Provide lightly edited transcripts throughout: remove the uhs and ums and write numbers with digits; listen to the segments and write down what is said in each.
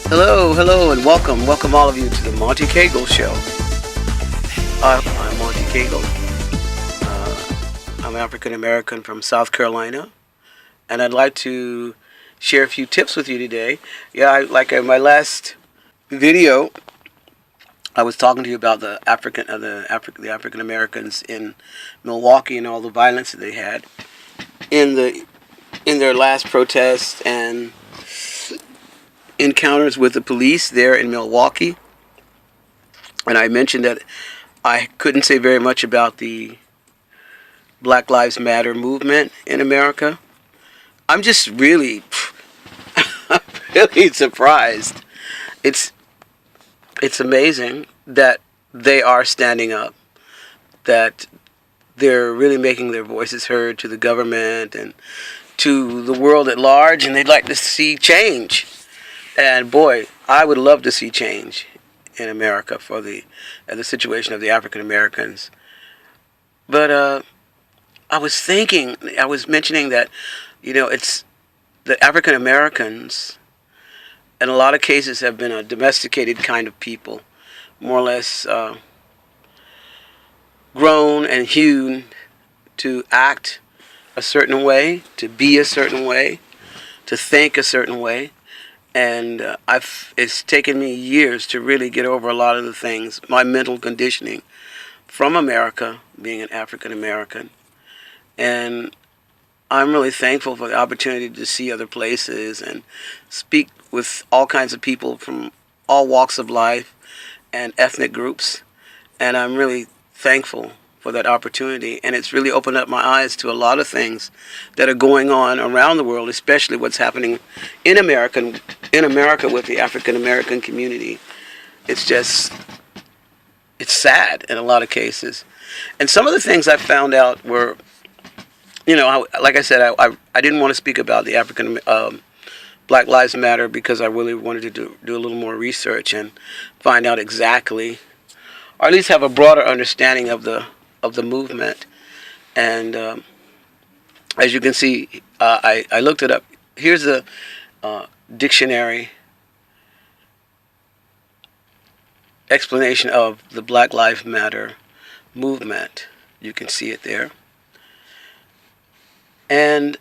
Hello, and welcome all of you to the Monte Cagle Show. I'm Monte Cagle. I'm African American from South Carolina, and I'd like to share a few tips with you today. Like in my last video, I was talking to you about the African Americans in Milwaukee and all the violence that they had in their last protest and encounters with the police there in Milwaukee. And I mentioned that I couldn't say very much about the Black Lives Matter movement in America. I'm just really really surprised. It's amazing that they are standing up, that they're really making their voices heard to the government and to the world at large, and they'd like to see change. And boy, I would love to see change in America for the situation of the African Americans. But I was mentioning that, it's the African Americans, in a lot of cases, have been a domesticated kind of people, more or less grown and hewn to act a certain way, to be a certain way, to think a certain way. And it's taken me years to really get over a lot of the things, my mental conditioning from America, being an African American. And I'm really thankful for the opportunity to see other places and speak with all kinds of people from all walks of life and ethnic groups. And I'm really thankful for that opportunity, and it's really opened up my eyes to a lot of things that are going on around the world, especially what's happening in America with the African American community. It's sad in a lot of cases. And some of the things I found out were, like I said, I didn't want to speak about the African Black Lives Matter because I really wanted to do a little more research and find out exactly, or at least have a broader understanding of the movement. And as you can see, I looked it up. Here's a dictionary explanation of the Black Lives Matter movement. You can see it there. And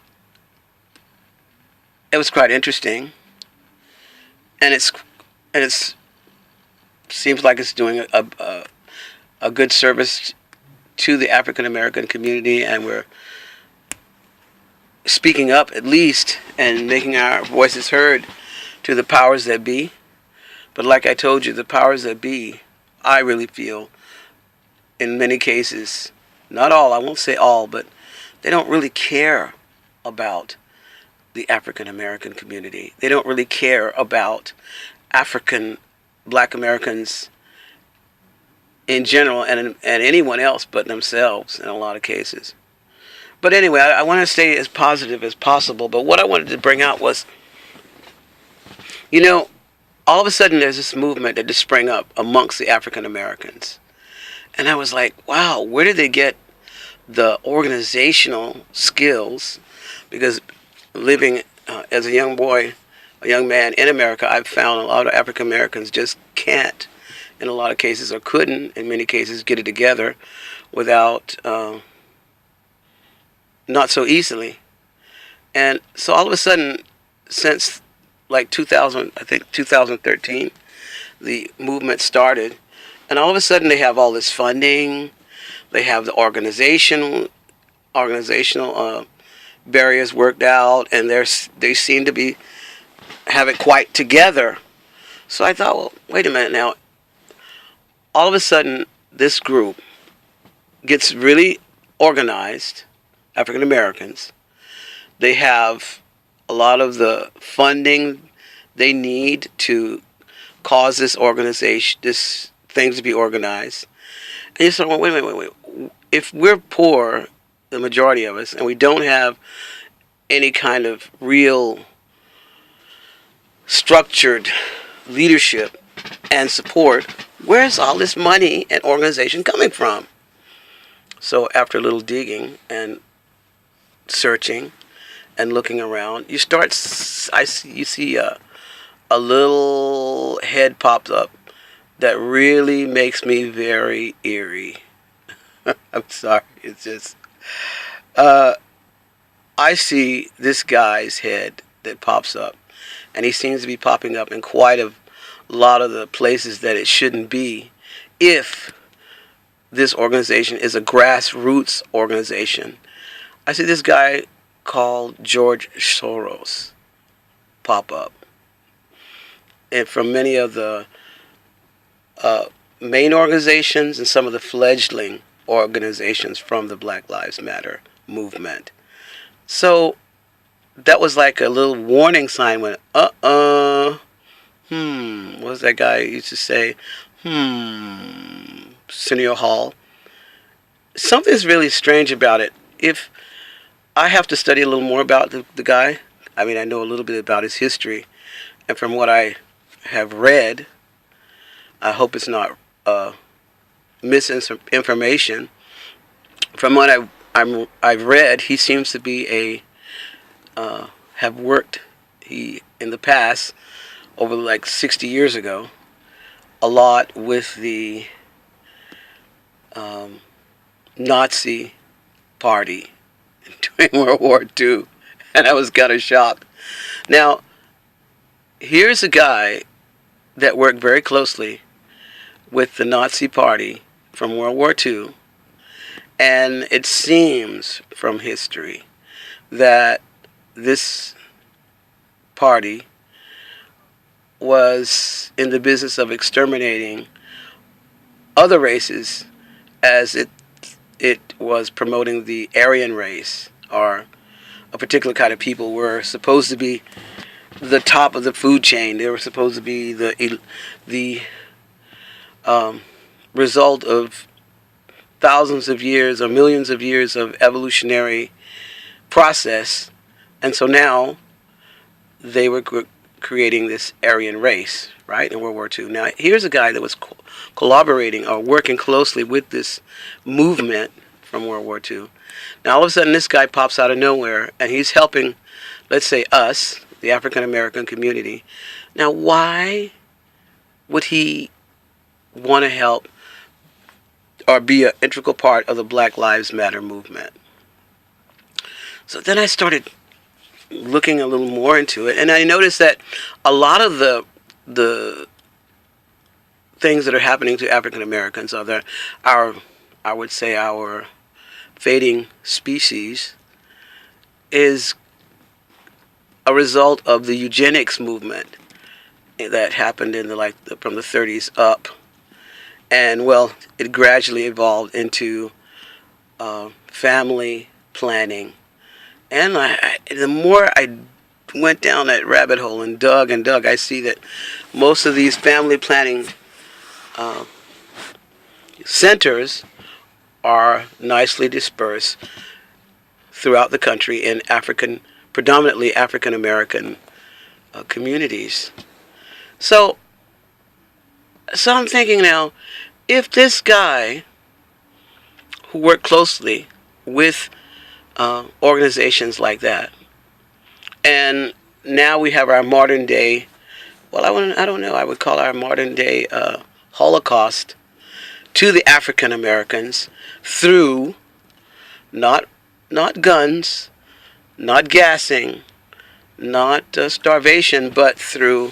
it was quite interesting. And it's seems like it's doing a good service to the African American community, and we're speaking up at least and making our voices heard to the powers that be. But like I told you, the powers that be, I really feel, in many cases, not all, I won't say all, but they don't really care about the African American community. They don't really care about African Black Americans in general, and anyone else but themselves in a lot of cases. But anyway, I want to stay as positive as possible. But what I wanted to bring out was, all of a sudden there's this movement that just sprang up amongst the African Americans. And I was like, wow, where did they get the organizational skills? Because living as a young man in America, I've found a lot of African Americans just can't, in a lot of cases, or couldn't, in many cases, get it together without, not so easily. And so all of a sudden, since like 2013, the movement started, and all of a sudden they have all this funding, they have the organizational barriers worked out, and they seem to have it quite together. So I thought, well, wait a minute now. All of a sudden, this group gets really organized, African Americans. They have a lot of the funding they need to cause this thing to be organized. And you say, well, wait. If we're poor, the majority of us, and we don't have any kind of real structured leadership and support, where's all this money and organization coming from? So after a little digging and searching and looking around, you see a little head pops up that really makes me very eerie. I'm sorry. It's just, I see this guy's head that pops up, and he seems to be popping up in quite a lot of the places that it shouldn't be if this organization is a grassroots organization. I see this guy called George Soros pop up. And from many of the main organizations and some of the fledgling organizations from the Black Lives Matter movement. So that was like a little warning sign when, what was that guy used to say? Arsenio Hall. Something's really strange about it. If I have to study a little more about the guy, I mean, I know a little bit about his history, and from what I have read, I hope it's not misinformation. From what I've read, he seems to be have worked in the past, over like 60 years ago, a lot with the Nazi party during World War II, and I was kind of shocked. Now, here's a guy that worked very closely with the Nazi party from World War II, and it seems from history that this party was in the business of exterminating other races, as it was promoting the Aryan race, or a particular kind of people were supposed to be the top of the food chain. They were supposed to be the result of thousands of years or millions of years of evolutionary process, and so now they were creating this Aryan race, right, in World War II. Now, here's a guy that was collaborating or working closely with this movement from World War II. Now, all of a sudden, this guy pops out of nowhere, and he's helping, let's say, us, the African American community. Now, why would he want to help or be an integral part of the Black Lives Matter movement? So then I started looking a little more into it, and I noticed that a lot of the things that are happening to African Americans are that I would say our fading species is a result of the eugenics movement that happened in from the 30s up, and well, it gradually evolved into family planning. And the more I went down that rabbit hole and dug, I see that most of these family planning centers are nicely dispersed throughout the country in predominantly African American communities. So I'm thinking now, if this guy who worked closely with organizations like that, and now we have our modern day, well, I don't know, I would call our modern day Holocaust to the African Americans through not guns, not gassing, not starvation, but through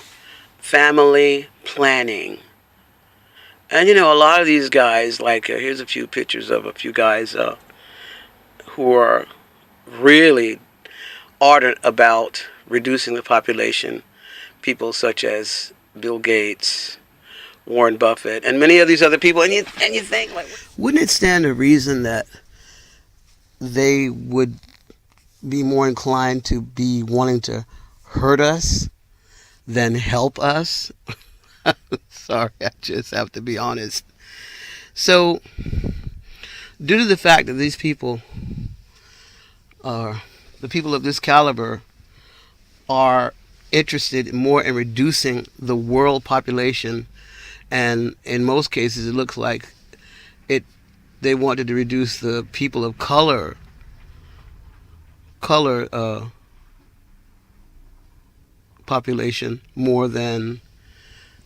family planning. And you know, a lot of these guys, like here's a few pictures of a few guys who are really ardent about reducing the population. People such as Bill Gates, Warren Buffett, and many of these other people. And you think, like, wouldn't it stand to reason that they would be more inclined to be wanting to hurt us than help us? Sorry, I just have to be honest. So, due to the fact that these people the people of this caliber are interested more in reducing the world population, and in most cases it looks like they wanted to reduce the people of color population more than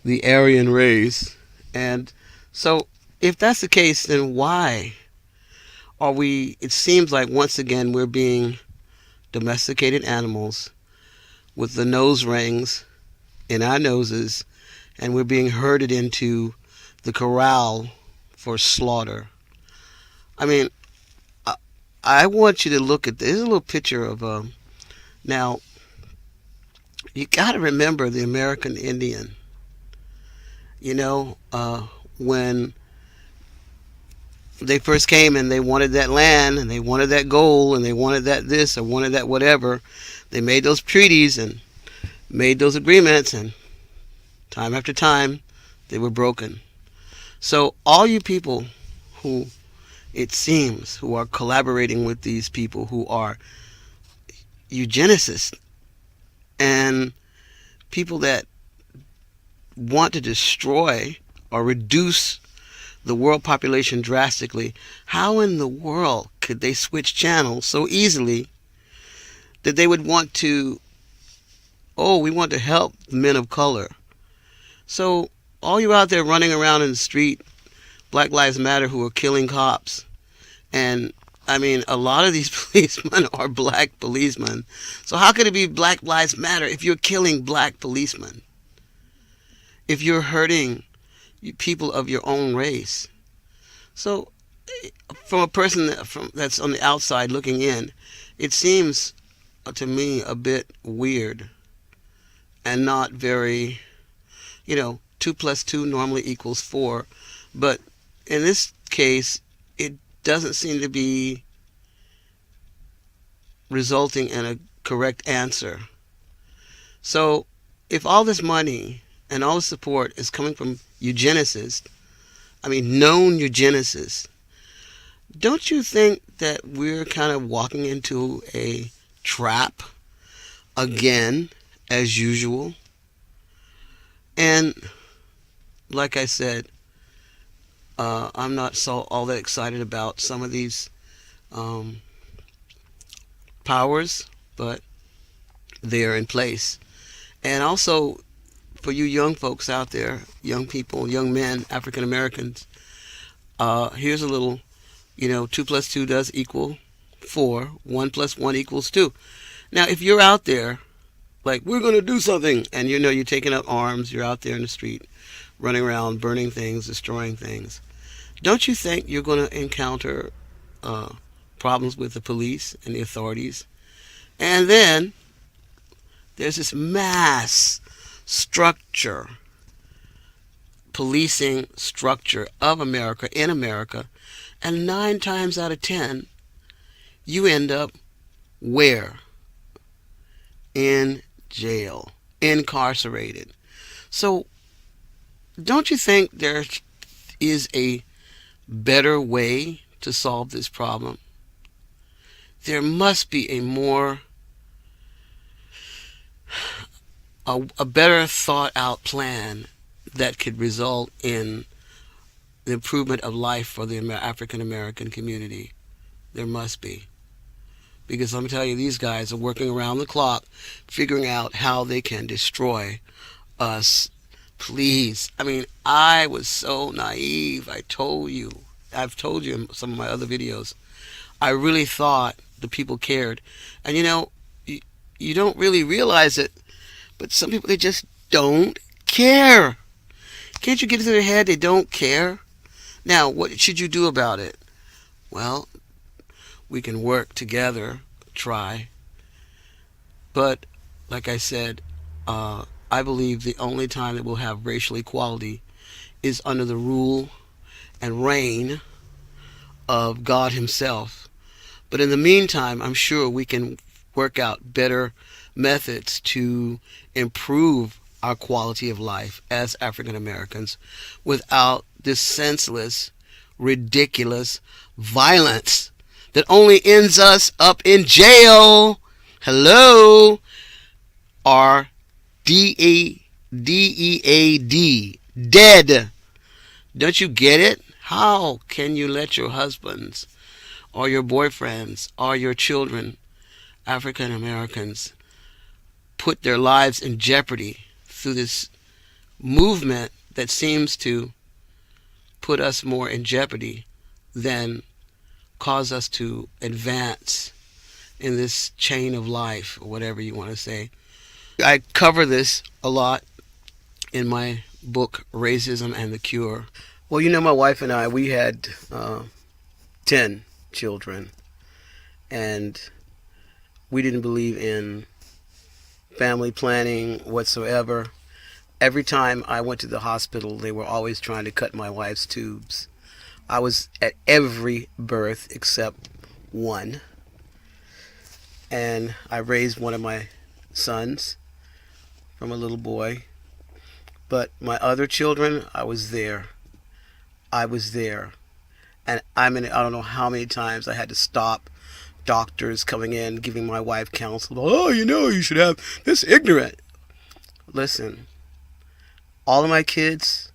the Aryan race. And so if that's the case, then why are we, it seems like once again we're being domesticated animals with the nose rings in our noses, and we're being herded into the corral for slaughter. I mean, I want you to look at this. There's a little picture of now you got to remember the American Indian. You know, when they first came and they wanted that land and they wanted that gold and they wanted that this or wanted that whatever, they made those treaties and made those agreements, and time after time they were broken. So all you people who, it seems, who are collaborating with these people who are eugenicists and people that want to destroy or reduce the world population drastically, how in the world could they switch channels so easily that they would want to, oh, we want to help men of color. So all you out there running around in the street, Black Lives Matter, who are killing cops, and I mean, a lot of these policemen are black policemen. So how could it be Black Lives Matter if you're killing black policemen? If you're hurting people of your own race? So from a person that's on the outside looking in, it seems to me a bit weird and not very, 2 plus 2 normally equals 4. But in this case, it doesn't seem to be resulting in a correct answer. So if all this money and all the support is coming from eugenicists, known eugenicists, don't you think that we're kind of walking into a trap again, as usual? And like I said, I'm not all that excited about some of these powers, but they are in place. And also, for you young folks out there, young people, young men, African Americans, here's a little, 2 plus 2 does equal 4. 1 plus 1 equals 2. Now, if you're out there, like, we're going to do something, and you're taking up arms, you're out there in the street, running around, burning things, destroying things, don't you think you're going to encounter problems with the police and the authorities? And then there's this mass structure, policing structure of America, in America, and 9 times out of 10, you end up where? In jail, incarcerated. So don't you think there is a better way to solve this problem? There must be a better thought out plan that could result in the improvement of life for the African American community. There must be. Because let me tell you, these guys are working around the clock figuring out how they can destroy us. Please. I was so naive. I've told you in some of my other videos, I really thought the people cared. And you don't really realize it, but some people, they just don't care. Can't you get it to their head they don't care? Now, what should you do about it? Well, we can work together, try. But, like I said, I believe the only time that we'll have racial equality is under the rule and reign of God Himself. But in the meantime, I'm sure we can work out better methods to improve our quality of life as African Americans without this senseless, ridiculous violence that only ends us up in jail. Hello? Or D-E-A-D. Dead. Don't you get it? How can you let your husbands or your boyfriends or your children, African Americans, put their lives in jeopardy through this movement that seems to put us more in jeopardy than cause us to advance in this chain of life, or whatever you want to say. I cover this a lot in my book, Racism and the Cure. Well, you know, my wife and I, we had 10 children, and we didn't believe in family planning whatsoever. Every time I went to the hospital, they were always trying to cut my wife's tubes. I was at every birth except one. And I raised one of my sons from a little boy. But my other children, I was there. I was there. And I don't know how many times I had to stop doctors coming in, giving my wife counsel. Oh, you know, you should have this ignorant. Listen, all of my kids,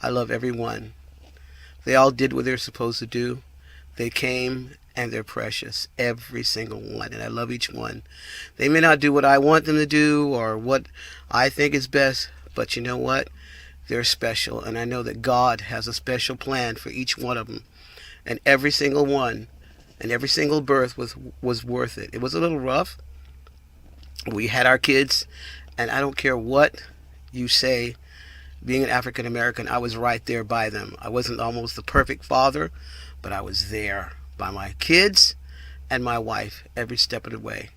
I love every one. They all did what they're supposed to do. They came and they're precious, every single one, and I love each one. They may not do what I want them to do or what I think is best, but you know what? They're special, and I know that God has a special plan for each one of them, and every single one and every single birth was worth it. It was a little rough. We had our kids, and I don't care what you say, being an African American, I was right there by them. I wasn't almost the perfect father, but I was there by my kids and my wife every step of the way.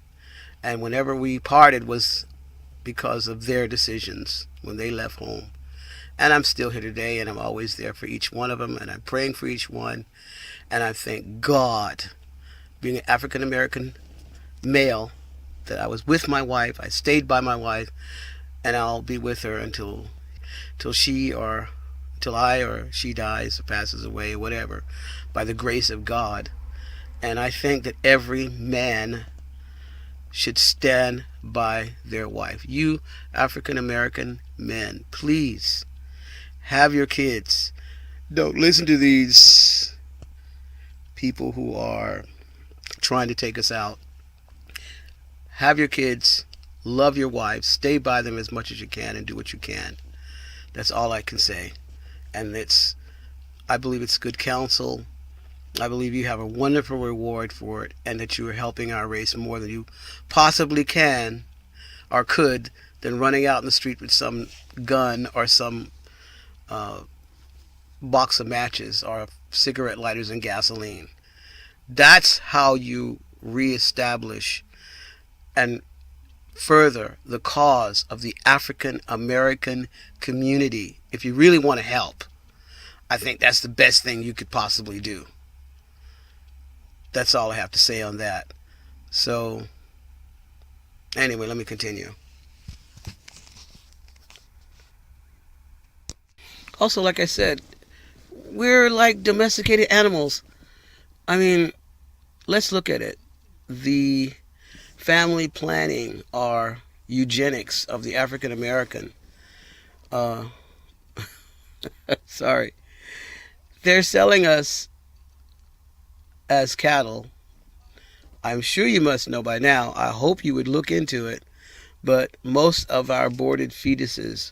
And whenever we parted was because of their decisions when they left home. And I'm still here today, and I'm always there for each one of them, and I'm praying for each one. And I thank God, being an African American male, that I was with my wife. I stayed by my wife, and I'll be with her until I or she dies or passes away, whatever, by the grace of God. And I think that every man should stand by their wife. You African American men, please have your kids. Don't listen to these people who are trying to take us out. Have your kids, love your wives, stay by them as much as you can, and do what you can. That's all I can say. And I believe it's good counsel. I believe you have a wonderful reward for it, and that you are helping our race more than you possibly can or could, than running out in the street with some gun or some box of matches or cigarette lighters and gasoline. That's how you reestablish and further the cause of the African American community. If you really want to help, I think that's the best thing you could possibly do. That's all I have to say on that. So, anyway, let me continue. Also, like I said, we're like domesticated animals. I mean, let's look at it. The family planning or eugenics of the African American. Sorry. They're selling us as cattle. I'm sure you must know by now. I hope you would look into it. But most of our aborted fetuses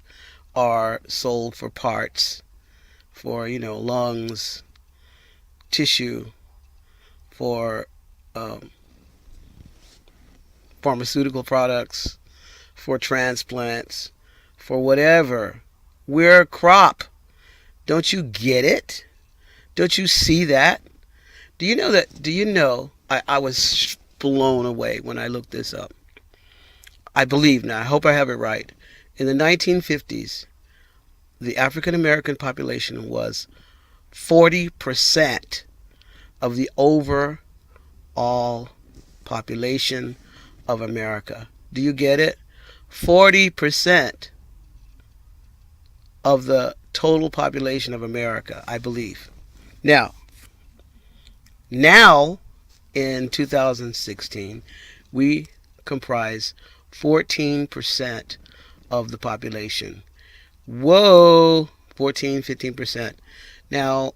are sold for parts, for, lungs, tissue, for pharmaceutical products, for transplants, for whatever. We're a crop. Don't you get it? Don't you see that? Do you know that? Do you know? I was blown away when I looked this up. I believe now, I hope I have it right. In the 1950s, the African American population was 40% of the overall population of America. Do you get it? 40% of the total population of America, I believe. Now, in 2016, we comprise 14% of the population. Whoa, 15%. Now,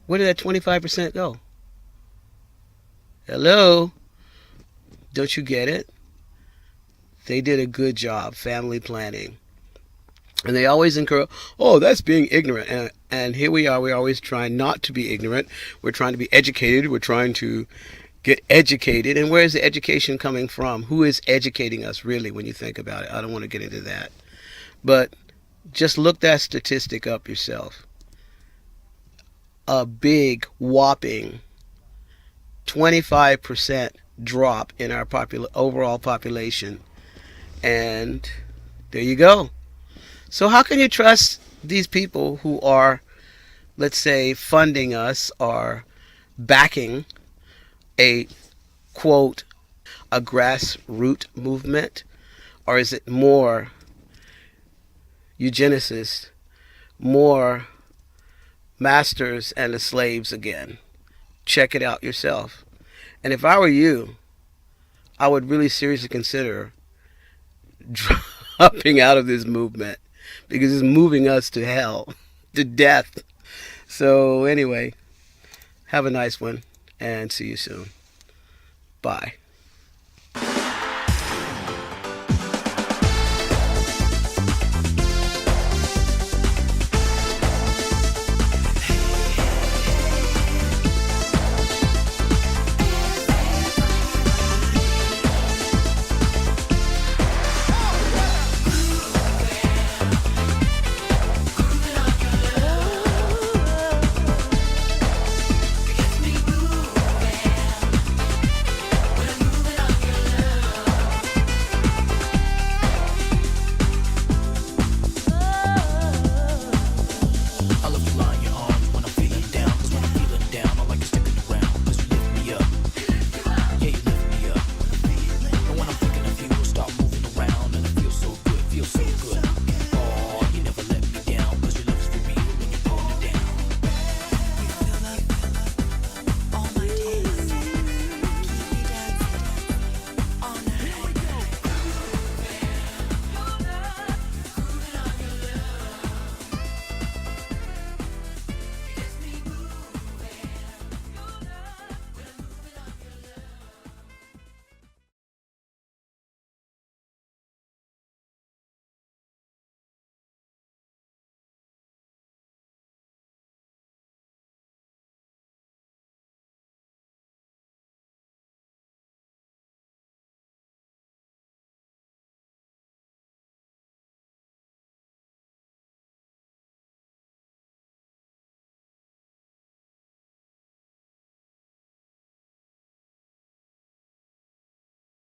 where did that 25% go? Hello? Don't you get it? They did a good job, family planning. And they always encourage, oh, that's being ignorant. And here we are, we're always trying not to be ignorant. We're trying to be educated. We're trying to get educated. And where is the education coming from? Who is educating us, really, when you think about it? I don't want to get into that. But just look that statistic up yourself. A big, whopping 25% drop in our overall population. And there you go. So how can you trust these people who are, let's say, funding us or backing a, quote, a grassroots movement? Or is it more eugenicists, more masters and the slaves again? Check it out yourself. And if I were you, I would really seriously consider dropping out of this movement, because it's moving us to hell, to death. So anyway, have a nice one and see you soon. Bye.